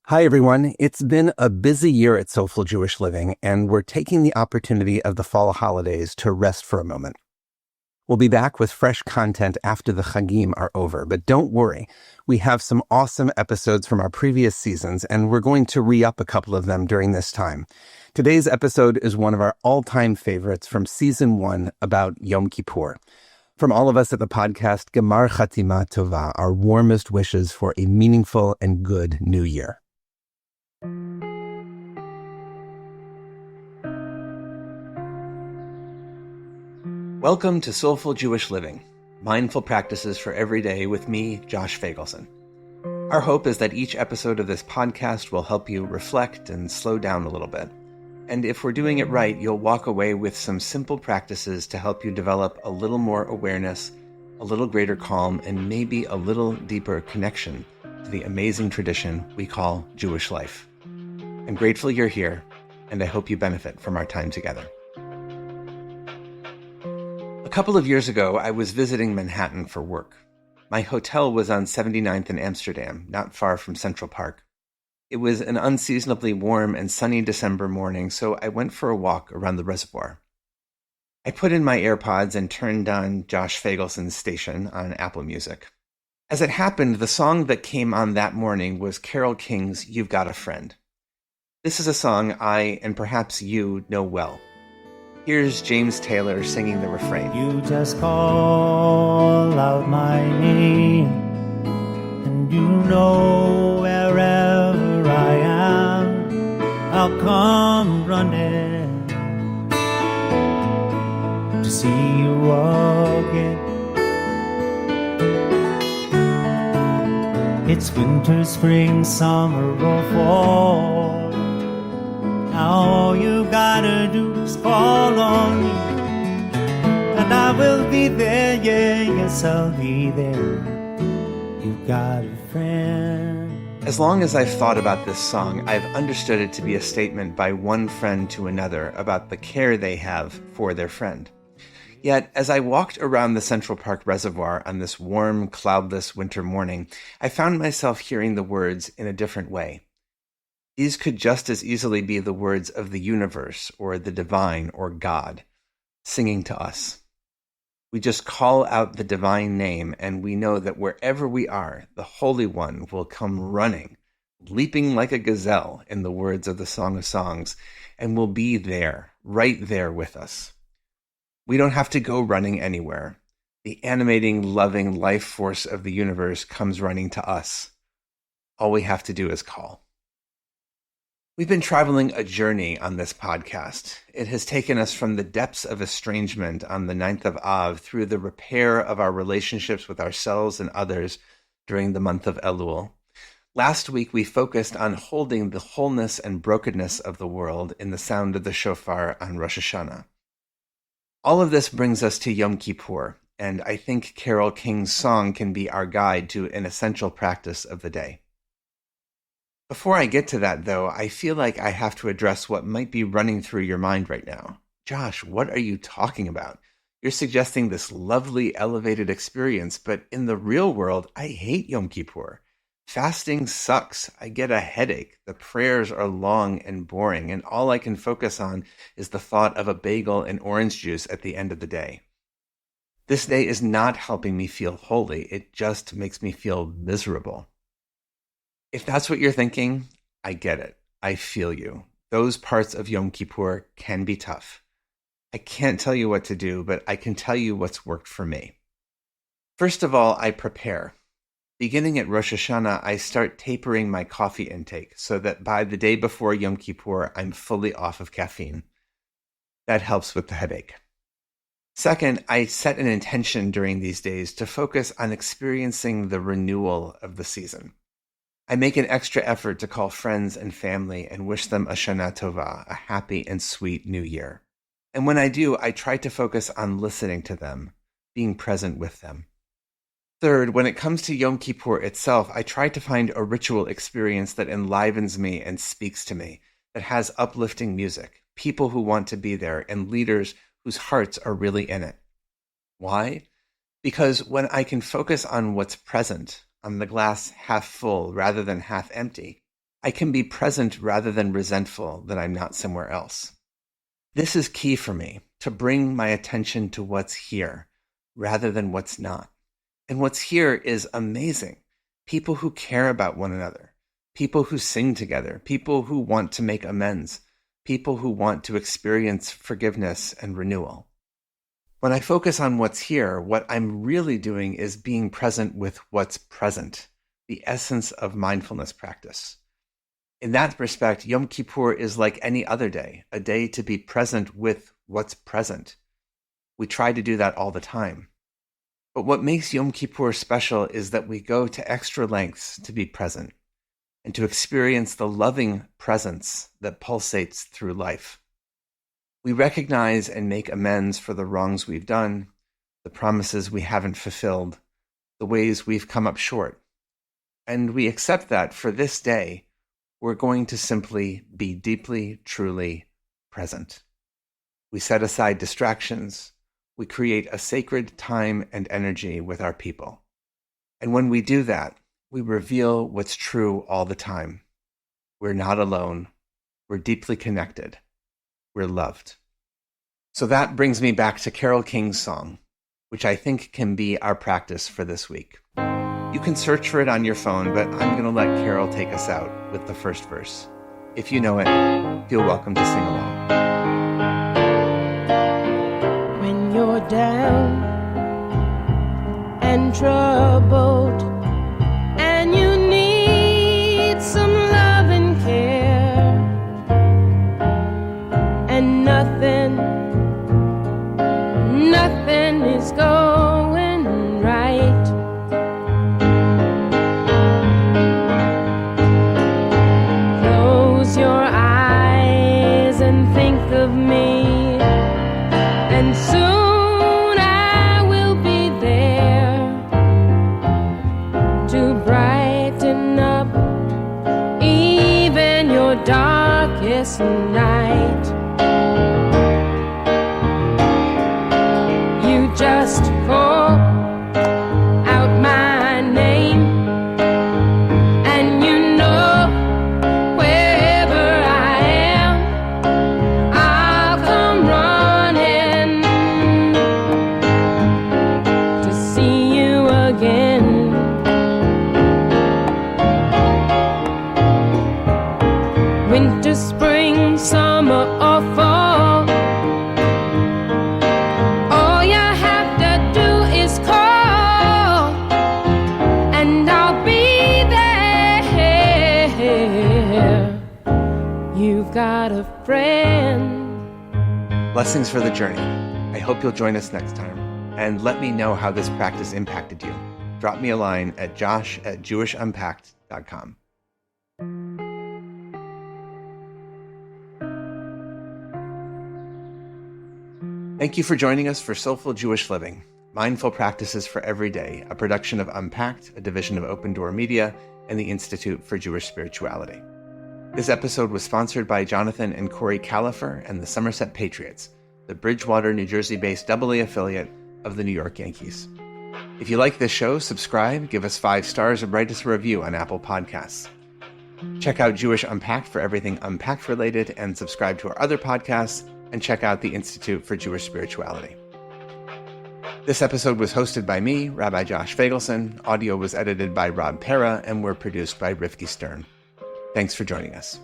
Hi, everyone. It's been a busy year at Soulful Jewish Living, and we're taking the opportunity of the fall holidays to rest for a moment. We'll be back with fresh content after the Chagim are over, but don't worry. We have some awesome episodes from our previous seasons, and we're going to re-up a couple of them during this time. Today's episode is one of our all-time favorites from season 1 about Yom Kippur. From all of us at the podcast, Gemar Chatima Tova, our warmest wishes for a meaningful and good new year. Welcome to Soulful Jewish Living, mindful practices for every day with me, Josh Feigelson. Our hope is that each episode of this podcast will help you reflect and slow down a little bit. And if we're doing it right, you'll walk away with some simple practices to help you develop a little more awareness, a little greater calm, and maybe a little deeper connection to the amazing tradition we call Jewish life. I'm grateful you're here, and I hope you benefit from our time together. A couple of years ago, I was visiting Manhattan for work. My hotel was on 79th in Amsterdam, not far from Central Park. It was an unseasonably warm and sunny December morning, so I went for a walk around the reservoir. I put in my AirPods and turned on Josh Feigelson's station on Apple Music. As it happened, the song that came on that morning was Carole King's You've Got a Friend. This is a song I, and perhaps you, know well. Here's James Taylor singing the refrain. You just call out my name, and you know wherever I am, I'll come running to see you again. It's winter, spring, summer, or fall. Now all you gotta do is call on me, and I will be there, yeah, yes, I'll be there. You've got a friend. As long as I've thought about this song, I've understood it to be a statement by one friend to another about the care they have for their friend. Yet, as I walked around the Central Park Reservoir on this warm, cloudless winter morning, I found myself hearing the words in a different way. These could just as easily be the words of the universe or the divine or God singing to us. We just call out the divine name, and we know that wherever we are, the Holy One will come running, leaping like a gazelle, in the words of the Song of Songs, and will be there, right there with us. We don't have to go running anywhere. The animating, loving life force of the universe comes running to us. All we have to do is call. We've been traveling a journey on this podcast. It has taken us from the depths of estrangement on the 9th of Av through the repair of our relationships with ourselves and others during the month of Elul. Last week, we focused on holding the wholeness and brokenness of the world in the sound of the shofar on Rosh Hashanah. All of this brings us to Yom Kippur, and I think Carole King's song can be our guide to an essential practice of the day. Before I get to that, though, I feel like I have to address what might be running through your mind right now. Josh, what are you talking about? You're suggesting this lovely, elevated experience, but in the real world, I hate Yom Kippur. Fasting sucks. I get a headache. The prayers are long and boring, and all I can focus on is the thought of a bagel and orange juice at the end of the day. This day is not helping me feel holy. It just makes me feel miserable. If that's what you're thinking, I get it. I feel you. Those parts of Yom Kippur can be tough. I can't tell you what to do, but I can tell you what's worked for me. First of all, I prepare. Beginning at Rosh Hashanah, I start tapering my coffee intake so that by the day before Yom Kippur, I'm fully off of caffeine. That helps with the headache. Second, I set an intention during these days to focus on experiencing the renewal of the season. I make an extra effort to call friends and family and wish them a Shana Tova, a happy and sweet new year. And when I do, I try to focus on listening to them, being present with them. Third, when it comes to Yom Kippur itself, I try to find a ritual experience that enlivens me and speaks to me, that has uplifting music, people who want to be there, and leaders whose hearts are really in it. Why? Because when I can focus on what's present, on the glass half full rather than half empty, I can be present rather than resentful that I'm not somewhere else. This is key for me, to bring my attention to what's here rather than what's not. And what's here is amazing. People who care about one another, people who sing together, people who want to make amends, people who want to experience forgiveness and renewal. When I focus on what's here, what I'm really doing is being present with what's present, the essence of mindfulness practice. In that respect, Yom Kippur is like any other day, a day to be present with what's present. We try to do that all the time. But what makes Yom Kippur special is that we go to extra lengths to be present and to experience the loving presence that pulsates through life. We recognize and make amends for the wrongs we've done, the promises we haven't fulfilled, the ways we've come up short. And we accept that for this day, we're going to simply be deeply, truly present. We set aside distractions. We create a sacred time and energy with our people. And when we do that, we reveal what's true all the time. We're not alone. We're deeply connected. We're loved. So that brings me back to Carole King's song, which I think can be our practice for this week. You can search for it on your phone, but I'm going to let Carole take us out with the first verse. If you know it, feel welcome to sing along. When you're down and troubled and you need some love and care, and nothing is going right, close your eyes and think of me, and soon I will be there to brighten up even your darkest night. You just call out my name, and you know wherever I am, I'll come running to see you again. Winter, spring, summer, or fall, all you have to do is call, and I'll be there. You've got a friend. Blessings for the journey. I hope you'll join us next time, and let me know how this practice impacted you. Drop me a line at josh@jewishunpacked.com. Thank you for joining us for Soulful Jewish Living, Mindful Practices for Every Day, a production of Unpacked, a division of OpenDor Media and the Institute for Jewish Spirituality. This episode was sponsored by Jonathan and Corey Califer and the Somerset Patriots, the Bridgewater, New Jersey-based AA affiliate of the New York Yankees. If you like this show, subscribe, give us 5 stars, and write us a review on Apple Podcasts. Check out Jewish Unpacked for everything Unpacked related, and subscribe to our other podcasts, and check out the Institute for Jewish Spirituality. This episode was hosted by me, Rabbi Josh Feigelson. Audio was edited by Rob Pera, and were produced by Rifki Stern. Thanks for joining us.